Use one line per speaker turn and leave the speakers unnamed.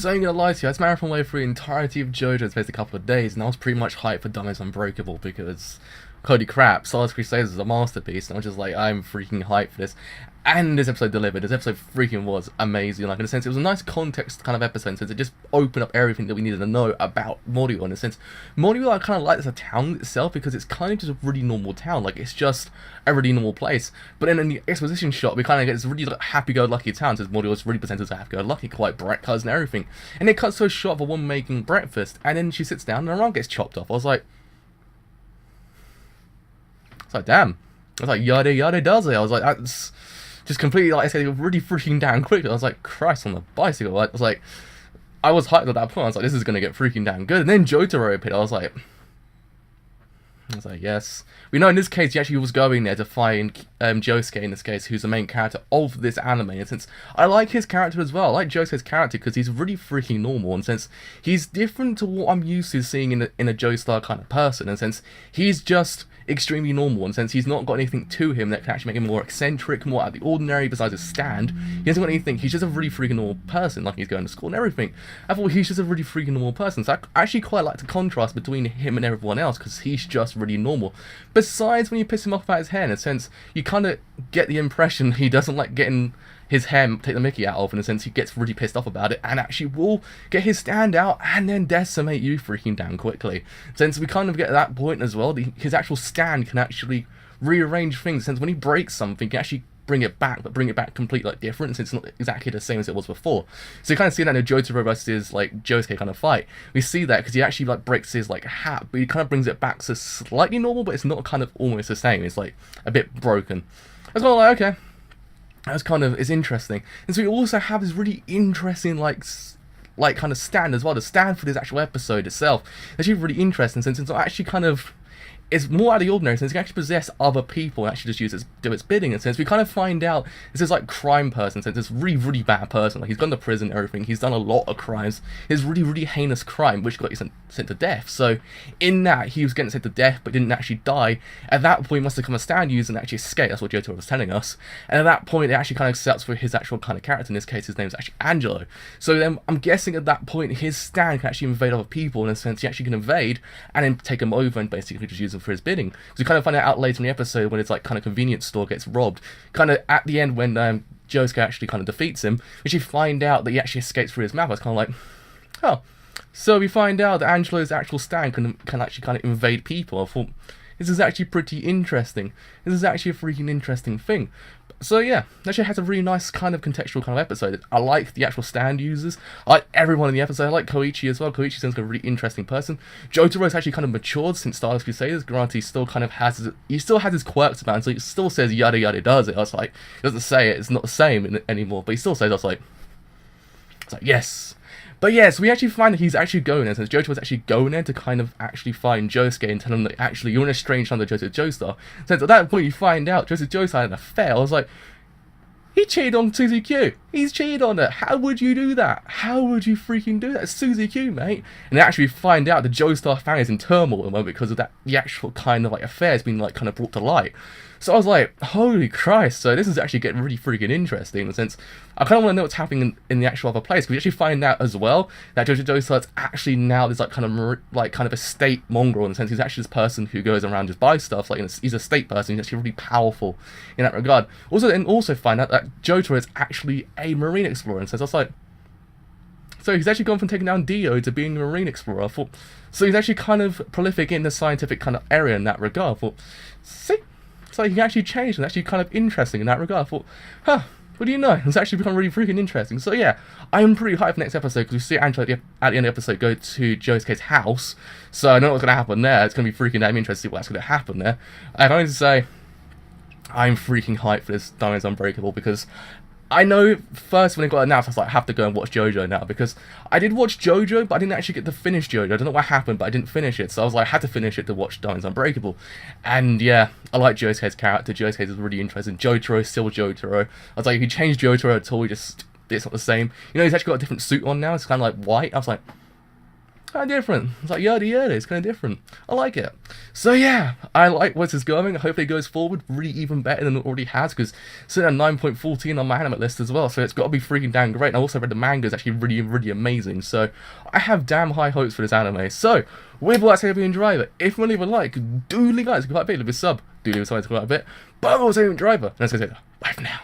So I ain't gonna lie to you, I just marathon way through the entirety of JoJo's in space a couple of days, and I was pretty much hyped for Is Unbreakable because, holy crap, Star Wars Crusaders is a masterpiece, and I was just like, I'm freaking hyped for this. And this episode delivered. This episode freaking was amazing. Like, in a sense, it was a nice context kind of episode, since it just opened up everything that we needed to know about Morio. In a sense, Morio I kind of like as a town itself, because it's kind of just a really normal town. Like, it's just a really normal place. But then in the exposition shot, we kind of get this really like, happy-go-lucky town, since Morio is really presented as happy-go-lucky, quite bright colours and everything. And it cuts to a shot of a woman making breakfast, and then she sits down and her arm gets chopped off. I was like, damn. I was like, yada yada does it. I was like, that's just completely, like I said, really freaking down quickly. I was like, Christ on the bicycle. I was like, I was hyped at that point. I was like, this is gonna get freaking damn good. And then Jotaro appeared. I was like, yes. We know in this case he actually was going there to find Josuke, in this case, who's the main character of this anime. And since I like his character as well, I like Josuke's character because he's really freaking normal, and since he's different to what I'm used to seeing in a Joestar kind of person, and since he's just extremely normal, and since he's not got anything to him that can actually make him more eccentric, more out of the ordinary besides his stand, he hasn't got anything. He's just a really freaking normal person, like he's going to school and everything. I thought he's just a really freaking normal person, so I actually quite like the contrast between him and everyone else, because he's just really normal. Besides when you piss him off about his hair, in a sense, you kind of get the impression he doesn't like getting his hair take the mickey out of, in a sense he gets really pissed off about it, and actually will get his stand out and then decimate you freaking down quickly. Since we kind of get to that point as well, his actual stand can actually rearrange things, since when he breaks something, he can actually bring it back, but bring it back completely like different, since it's not exactly the same as it was before. So you kind of see that in a Jotaro versus like Josuke kind of fight. We see that because he actually like breaks his like hat, but he kind of brings it back to slightly normal, but it's not kind of almost the same. It's like a bit broken. I was kind of like, okay, that's kind of is interesting. And so we also have this really interesting like kind of stand as well. The stand for this actual episode itself is actually really interesting, since it's actually kind of, it's more out of the ordinary, since it can actually possess other people and actually just do its bidding. And since we kind of find out this is like crime person, since this really, really bad person, like he's gone to prison and everything, he's done a lot of crimes, his really, really heinous crime, which got you sent to death. So in that, he was getting sent to death, but didn't actually die. At that point, he must have come a stand user and actually escape. That's what Jotaro was telling us. And at that point, it actually kind of sets for his actual kind of character. In this case, his name is actually Angelo. So then I'm guessing at that point, his stand can actually invade other people. In a sense, he actually can invade and then take them over and basically just use them for his bidding. So we kind of find out later in the episode when his like kind of convenience store gets robbed. Kind of at the end when Josuke actually kind of defeats him, we actually find out that he actually escapes through his mouth. It's kind of like, oh. So we find out that Angelo's actual stand can actually kind of invade people. I thought, this is actually pretty interesting. This is actually a freaking interesting thing. So yeah, it actually has a really nice kind of contextual kind of episode. I like the actual stand users. I like everyone in the episode. I like Koichi as well. Koichi seems like a really interesting person. Jotaro's actually kind of matured since Star Wars Crusaders. Granted, he still kind of has his quirks about him, so he still says yada yada does it. I was like, he doesn't say it. It's not the same anymore, but he still says. I was like, yes. But yes, we actually find that he's actually going there, since Jotaro's actually going there to kind of actually find Josuke and tell him that actually you're in a strange land of Joseph Joestar. Since at that point you find out Joseph Joestar had an affair, I was like, he cheated on Suzy Q. He's cheated on her. How would you do that? How would you freaking do that? It's Suzy Q, mate. And actually find out the Joestar family is in turmoil at the moment because of that. The actual kind of like affair has been like kind of brought to light. So I was like, holy Christ, so this is actually getting really freaking interesting, in the sense, I kind of want to know what's happening in the actual other place, because we actually find out as well that Jojo Joestar's actually now this like kind of a state mongrel, in the sense he's actually this person who goes around just buys stuff, like he's a state person, he's actually really powerful in that regard. Also find out that Jotaro is actually a marine explorer, and so I was like, so he's actually gone from taking down Dio to being a marine explorer. I thought, so he's actually kind of prolific in the scientific kind of area in that regard. I thought, see? So he can actually change, and actually kind of interesting in that regard. I thought, huh, what do you know? It's actually become really freaking interesting. So yeah, I'm pretty hyped for next episode, because we see Angelo at the end of the episode go to Josuke's house. So I know what's going to happen there. It's going to be freaking damn interesting to see what's going to happen there. I can only say, I'm freaking hyped for this Is Unbreakable, because I know first when it got announced, I was like, I have to go and watch JoJo now, because I did watch JoJo, but I didn't actually get to finish JoJo. I don't know what happened, but I didn't finish it, so I was like, I had to finish it to watch Is Unbreakable. And yeah, I like Josuke's character. Josuke is really interesting. Jotaro is still Jotaro. I was like, if you change Jotaro at all, it's not the same. You know, he's actually got a different suit on now. It's kind of like white. I was like, kind of different. It's like yada yada. It's kind of different. I like it. So yeah, I like where this is going. Hopefully it goes forward really even better than it already has, because it's sitting at 9.14 on my anime list as well. So it's got to be freaking damn great. And I also read the manga is actually really, really amazing. So I have damn high hopes for this anime. So with what I say, if you enjoy it, if you leave a like, do leave a like, quite a bit, leave a sub, do leave a sub, quite a bit. But I will say, driver. Let's go say that. Bye for now.